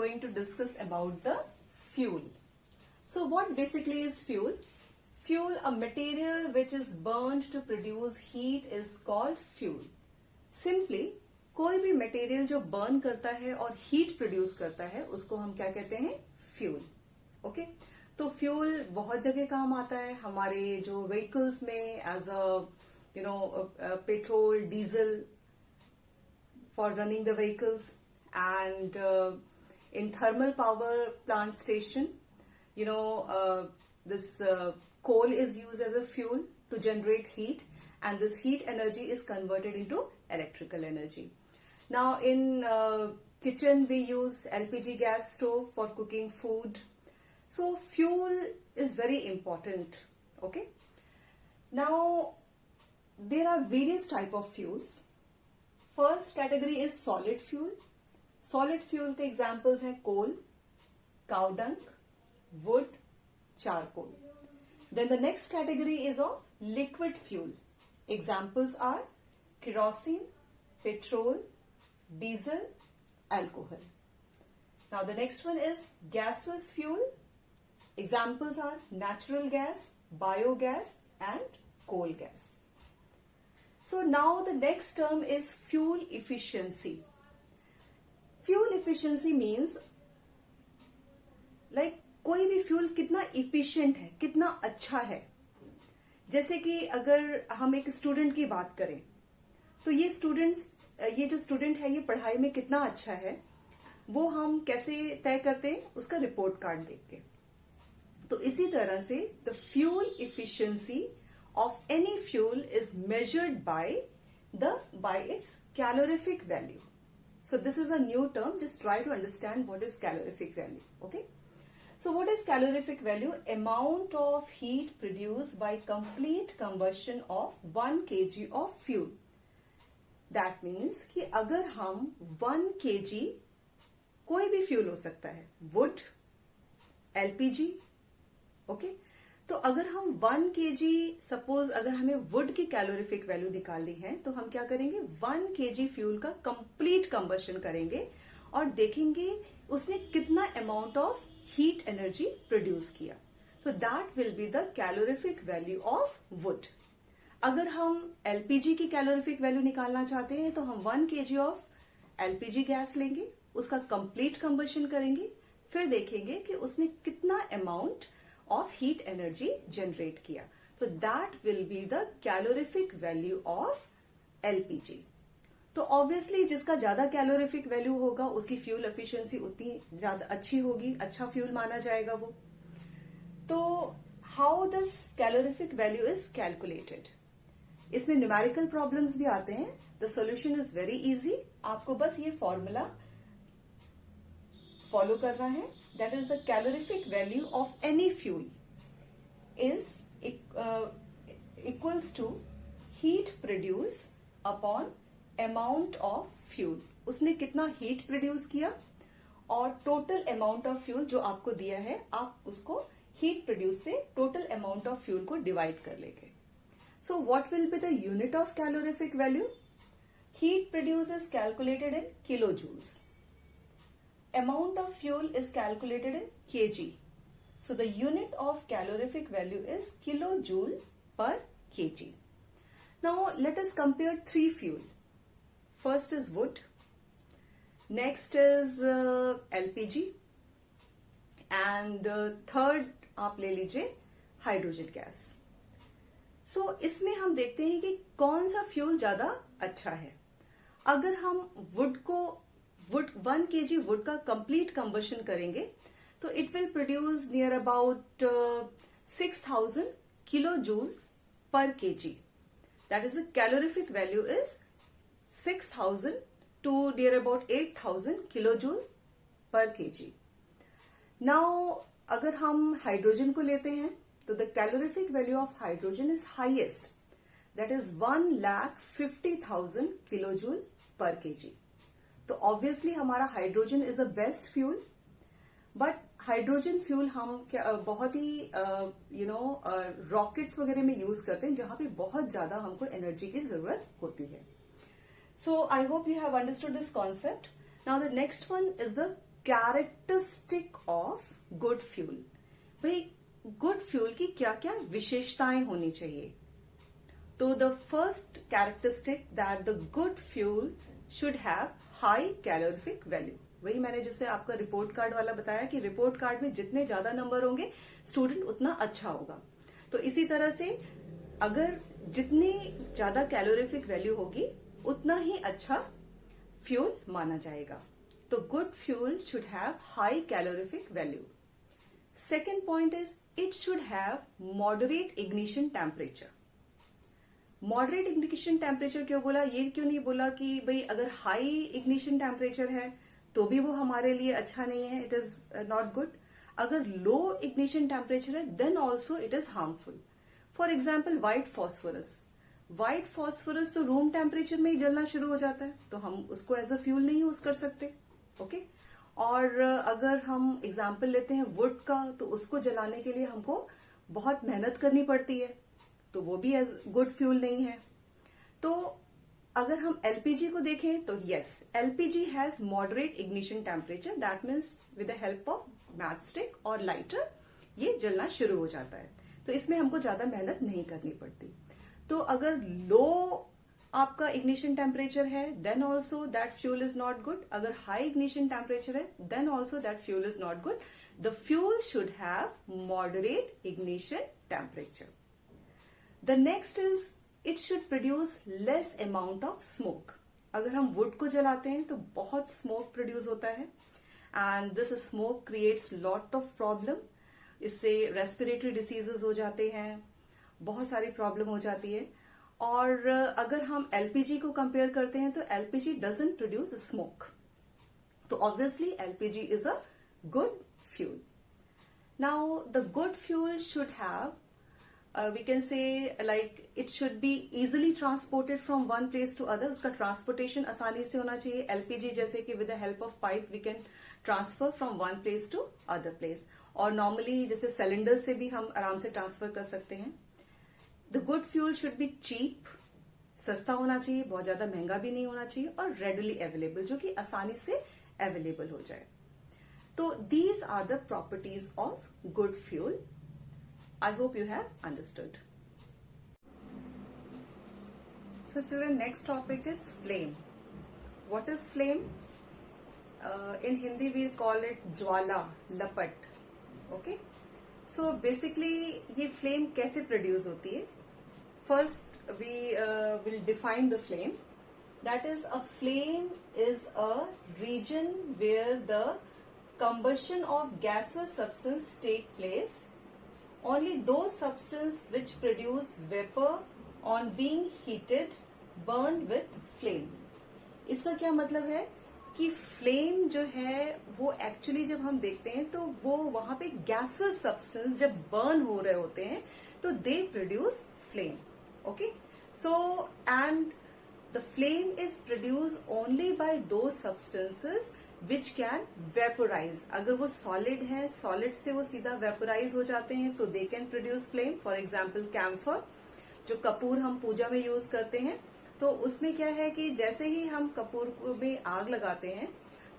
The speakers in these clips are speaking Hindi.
going to discuss about the fuel. So what basically is fuel? Fuel, a material which is burned to produce heat, is called fuel. Simply, कोई भी मटेरियल जो बर्न करता है और हीट प्रोड्यूस करता है उसको हम क्या कहते हैं? फ्यूल. ओके, तो फ्यूल बहुत जगह काम आता है हमारे जो व्हीकल्स में as a petrol, diesel for running the vehicles, and in thermal power plant station, this coal is used as a fuel to generate heat, and this heat energy is converted into electrical energy. Now in kitchen we use LPG gas stove for cooking food. So fuel is very important. Okay, now there are various type of fuels. First category is solid fuel. Solid fuel के एग्जाम्पल्स हैं coal, cow dung, wood, charcoal. Then the next category is of liquid fuel. Examples are kerosene, petrol, diesel, alcohol. Now the next one is gaseous fuel. Examples are natural gas, biogas and coal gas. So now the next term is fuel efficiency. Fuel efficiency means like कोई भी फ्यूल कितना इफिशिएंट है, कितना अच्छा है. जैसे कि अगर हम एक स्टूडेंट की बात करें तो ये जो स्टूडेंट है ये पढ़ाई में कितना अच्छा है वो हम कैसे तय करते हैं? उसका रिपोर्ट कार्ड देख के. तो इसी तरह से the fuel efficiency of any fuel is measured by its calorific value. So this is a new term. Just try to understand what is calorific value. Okay. So what is calorific value? Amount of heat produced by complete combustion of 1 kg of fuel. That means कि अगर हम 1 kg, कोई भी फ्यूल हो सकता है, वुड, LPG, ओके, तो अगर हम 1 kg, सपोज अगर हमें वुड की कैलोरीफिक वैल्यू निकालनी है तो हम क्या करेंगे? 1 kg फ्यूल का कंप्लीट कंबशन करेंगे और देखेंगे उसने कितना amount of heat energy produce किया. तो that will be the calorific value of would. अगर हम एलपीजी की कैलोरीफिक वैल्यू निकालना चाहते हैं तो हम 1 kg ऑफ एलपीजी गैस लेंगे, उसका कंप्लीट कंबशन करेंगे, फिर देखेंगे कि उसने कितना amount of heat energy generate किया. तो that will be the calorific value of LPG. तो obviously जिसका ज्यादा calorific value होगा उसकी fuel efficiency उतनी ज्यादा अच्छी होगी, अच्छा fuel माना जाएगा वो. तो how this calorific value is calculated? इसमें numerical problems भी आते हैं. The solution is very easy. आपको बस ये formula फॉलो करना है. That is the calorific value of any fuel is equals to heat produce upon amount of fuel. उसने कितना हीट प्रोड्यूस किया और टोटल अमाउंट ऑफ फ्यूल जो आपको दिया है आप उसको हीट प्रोड्यूस से टोटल अमाउंट ऑफ फ्यूल को डिवाइड कर लेंगे. So what will be the unit of calorific value? Heat produce is calculated in kilo joules. Amount of fuel is calculated in kg. So the unit of calorific value is kilojoule per kg. Now let us compare 3 fuel. First is wood. Next is LPG. And third आप ले लीजिए हाइड्रोजन गैस. So इसमें हम देखते हैं कि कौन सा फ्यूल ज्यादा अच्छा है. अगर हम वुड 1 kg वुड का कंप्लीट कंबशन करेंगे तो it will produce near about 6000 kilo joules per kg. That is the calorific value is 6000 to near about 8000 kilo joule per kg. Now अगर हम हाइड्रोजन को लेते हैं तो the calorific value of hydrogen is highest. That is 1,50,000 kilo joule per kg. तो ऑब्वियसली हमारा hydrogen is the best fuel. But hydrogen fuel हम बहुत ही रॉकेट्स वगैरह में यूज करते हैं जहां पे बहुत ज्यादा हमको एनर्जी की जरूरत होती है. So I hope you have understood this concept. Now the next one is the characteristic of good fuel. भाई गुड फ्यूल की क्या क्या विशेषताएं होनी चाहिए? तो the first characteristic that the good fuel should have high calorific value. वही मैंने जैसे आपका रिपोर्ट कार्ड वाला बताया कि रिपोर्ट कार्ड में जितने ज्यादा नंबर होंगे स्टूडेंट उतना अच्छा होगा। तो इसी तरह से अगर जितनी ज्यादा कैलोरीफिक वैल्यू होगी उतना ही अच्छा फ्यूल माना जाएगा। तो good fuel should have high calorific value. Second point is it should have moderate ignition temperature. Moderate ignition temperature क्यों बोला? ये क्यों नहीं बोला कि भाई अगर हाई इग्निशन टेम्परेचर है तो भी वो हमारे लिए अच्छा नहीं है, इट इज नॉट गुड। अगर लो इग्निशन टेम्परेचर है then also it is harmful. For example white phosphorus. White phosphorus तो रूम टेम्परेचर में ही जलना शुरू हो जाता है, तो हम उसको एज अ फ्यूल नहीं यूज कर सकते। ओके और अगर हम एग्जाम्पल लेते हैं वुड का, तो उसको जलाने के लिए हमको बहुत मेहनत करनी पड़ती है, तो वो भी एज गुड फ्यूल नहीं है। तो अगर हम एलपीजी को देखें तो yes, LPG has moderate ignition temperature, that means with the help of match stick और लाइटर ये जलना शुरू हो जाता है, तो इसमें हमको ज्यादा मेहनत नहीं करनी पड़ती। तो अगर लो आपका इग्निशन टेम्परेचर है then also that fuel is not good. अगर हाई इग्निशन टेम्परेचर है then also that fuel is not good. The fuel should have moderate ignition temperature. The next is it should produce less amount of smoke. अगर हम वुड को जलाते हैं तो बहुत स्मोक प्रोड्यूस होता है and this smoke creates lot of problem. इससे रेस्पिरेटरी डिसीजेस हो जाते हैं, बहुत सारी प्रॉब्लम हो जाती है। और अगर हम एलपीजी को कंपेयर करते हैं तो एलपीजी डजंट प्रोड्यूस स्मोक, तो obviously LPG is a good fuel. Now the good fuel should have we can say like it should be easily transported from one place to other। उसका ट्रांसपोर्टेशन आसानी से होना चाहिए। एलपीजी जैसे कि with the help of pipe we can transfer from one place to other place, और नॉर्मली जैसे सिलेंडर से भी हम आराम से ट्रांसफर कर सकते हैं। The good fuel should be cheap, सस्ता होना चाहिए, बहुत ज्यादा महंगा भी नहीं होना चाहिए, और रेडिली अवेलेबल, जो कि आसानी से अवेलेबल हो जाए। तो these are the properties of good fuel. I hope you have understood. So children, next topic is flame. What is flame? In Hindi we call it jwala, lapat. Okay? So basically ये flame कैसे produce होती है? First we will define the flame. That is, a flame is a region where the combustion of gaseous substance take place. Only those substances which produce vapor on being heated burn with flame। इसका क्या मतलब है कि फ्लेम जो है वो एक्चुअली जब हम देखते हैं तो वो वहां पे गैसुअस सब्सटेंस जब बर्न हो रहे होते हैं तो they produce flame. Okay so and the flame is produce only by दो सब्सटेंसेस विच कैन वेपोराइज। अगर वो सॉलिड है, सॉलिड से वो सीधा वेपोराइज हो जाते हैं तो they can produce flame. For example camphor, जो कपूर हम पूजा में यूज करते हैं, तो उसमें क्या है कि जैसे ही हम कपूर में आग लगाते हैं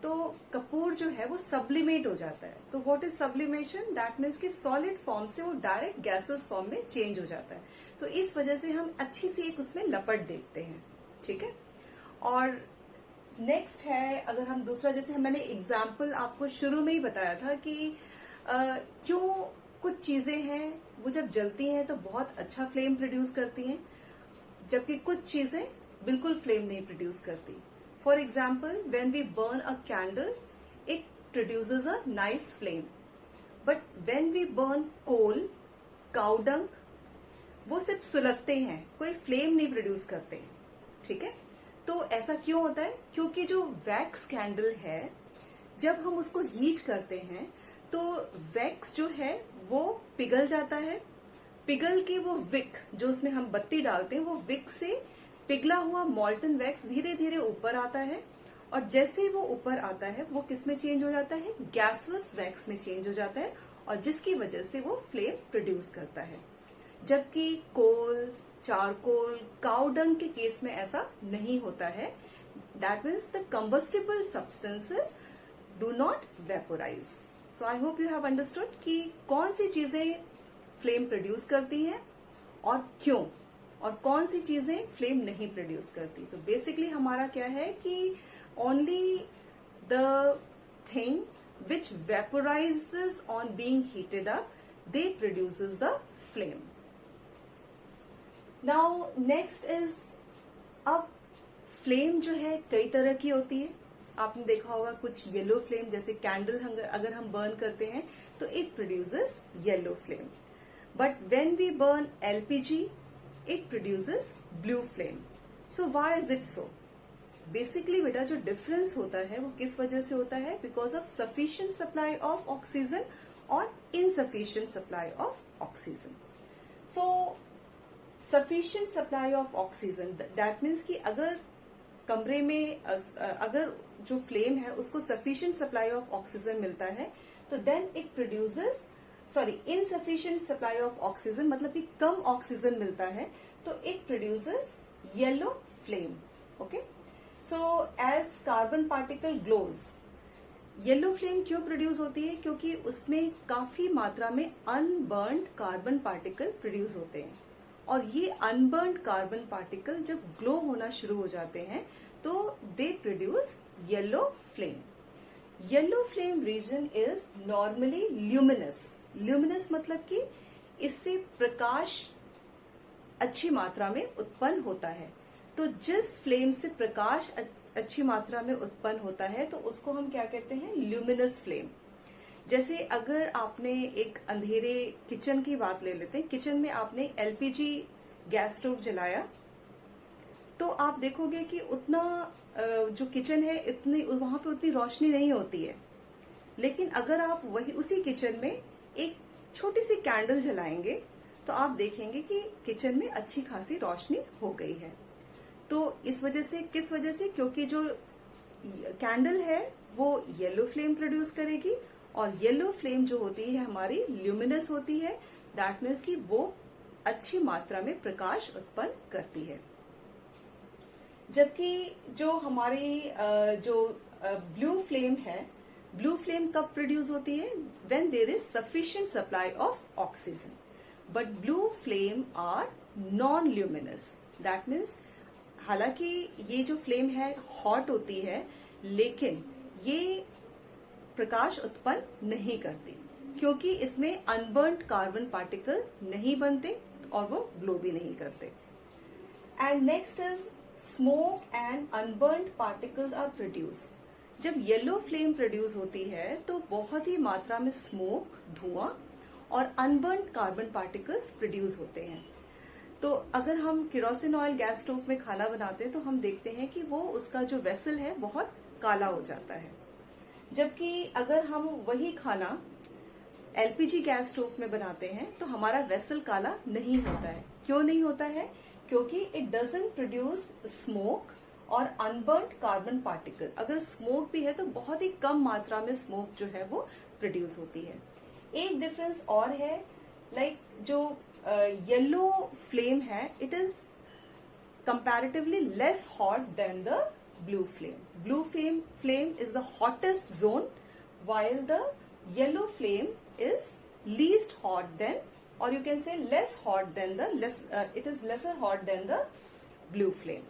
तो कपूर जो है वो सब्लिमेट हो जाता है। तो what is sublimation? That means कि सॉलिड फॉर्म से वो डायरेक्ट गैसेस फॉर्म में चेंज हो जाता है। तो इस वजह से हम अच्छी सी एक उसमें लपट देखते हैं। ठीक है, और नेक्स्ट है, अगर हम दूसरा, जैसे मैंने एग्जाम्पल आपको शुरू में ही बताया था कि क्यों कुछ चीजें हैं वो जब जलती हैं तो बहुत अच्छा फ्लेम प्रोड्यूस करती हैं, जबकि कुछ चीजें बिल्कुल फ्लेम नहीं प्रोड्यूस करती। For example when we burn a candle it produces a nice flame, but when we burn coal, cowdung, वो सिर्फ सुलगते हैं, कोई फ्लेम नहीं प्रोड्यूस करते। ठीक है, तो ऐसा क्यों होता है? क्योंकि जो वैक्स कैंडल है जब हम उसको हीट करते हैं तो वैक्स जो है वो पिघल जाता है। पिघल के वो विक, जो उसमें हम बत्ती डालते हैं, वो विक से पिघला हुआ मॉल्टन वैक्स धीरे धीरे ऊपर आता है, और जैसे वो ऊपर आता है वो किस में चेंज हो जाता है? गैसुअस वैक्स में चेंज हो जाता है, और जिसकी वजह से वो फ्लेम प्रोड्यूस करता है। जबकि कोल, चारकोल, काउडंग के केस में ऐसा नहीं होता है। That means the combustible substances do not vaporise. So I hope you have understood कि कौन सी चीजें फ्लेम प्रोड्यूस करती हैं और क्यों, और कौन सी चीजें फ्लेम नहीं प्रोड्यूस करती। तो बेसिकली हमारा क्या है कि only the thing which vaporizes on being heated up, they produces the flame. Now next is, अब फ्लेम जो है कई तरह की होती है। आपने देखा होगा कुछ येलो फ्लेम, जैसे कैंडल अगर हम बर्न करते हैं तो it produces yellow flame, but when we burn LPG it produces blue flame. So why is it so? Basically बेटा जो डिफरेंस होता है वो किस वजह से होता है? Because of sufficient supply of oxygen or insufficient supply of oxygen. So sufficient supply of oxygen that means कि अगर कमरे में अगर जो फ्लेम है उसको सफिशिएंट सप्लाई ऑफ ऑक्सीजन मिलता है तो then it produces, insufficient supply of oxygen मतलब कि कम ऑक्सीजन मिलता है तो it produces yellow flame. Okay, so as carbon particle glows, yellow flame क्यों प्रोड्यूस होती है? क्योंकि उसमें काफी मात्रा में अनबर्न्ड कार्बन पार्टिकल प्रोड्यूस होते हैं, और ये अनबर्न्ड कार्बन पार्टिकल जब ग्लो होना शुरू हो जाते हैं तो they produce yellow flame. Yellow flame region is normally luminous. Luminous मतलब कि इससे प्रकाश अच्छी मात्रा में उत्पन्न होता है। तो जिस फ्लेम से प्रकाश अच्छी मात्रा में उत्पन्न होता है तो उसको हम क्या कहते हैं? Luminous flame. जैसे अगर आपने एक अंधेरे किचन की बात ले लेते हैं, किचन में आपने एलपीजी गैस स्टोव जलाया तो आप देखोगे कि उतना जो किचन है इतनी वहां पे उतनी रोशनी नहीं होती है। लेकिन अगर आप वही उसी किचन में एक छोटी सी कैंडल जलाएंगे तो आप देखेंगे कि किचन में अच्छी खासी रोशनी हो गई है। तो इस वजह से, किस वजह से? क्योंकि जो कैंडल है वो येलो फ्लेम प्रोड्यूस करेगी, और येलो फ्लेम जो होती है हमारी ल्यूमिनस होती है। दैट मीन्स कि वो अच्छी मात्रा में प्रकाश उत्पन्न करती है। जबकि जो हमारी जो ब्लू फ्लेम है, ब्लू फ्लेम कब प्रोड्यूस होती है? When there is sufficient supply of oxygen. But blue flame are non luminous. That means हालांकि ये जो फ्लेम है हॉट होती है लेकिन ये प्रकाश उत्पन्न नहीं करती, क्योंकि इसमें अनबर्न्ड कार्बन पार्टिकल नहीं बनते और वो ग्लो भी नहीं करते। And next is smoke and unburned particles are produce. जब येलो फ्लेम प्रोड्यूस होती है तो बहुत ही मात्रा में स्मोक, धुआं और अनबर्न्ड कार्बन पार्टिकल्स प्रोड्यूस होते हैं। तो अगर हम केरोसिन ऑयल गैस स्टोव में खाना बनाते हैं तो हम देखते हैं कि वो उसका जो वेसल है बहुत काला हो जाता है। जबकि अगर हम वही खाना एलपीजी गैस स्टोव में बनाते हैं तो हमारा वेसल काला नहीं होता है। क्यों नहीं होता है? क्योंकि इट डजंट प्रोड्यूस स्मोक और अनबर्न्ड कार्बन पार्टिकल। अगर स्मोक भी है तो बहुत ही कम मात्रा में स्मोक जो है वो प्रोड्यूस होती है। एक डिफरेंस और है, लाइक जो येलो फ्लेम है it is comparatively less hot than the blue flame. Blue flame is the hottest zone, while the yellow flame is least hot than, or you can say less hot than the it is lesser hot than the blue flame.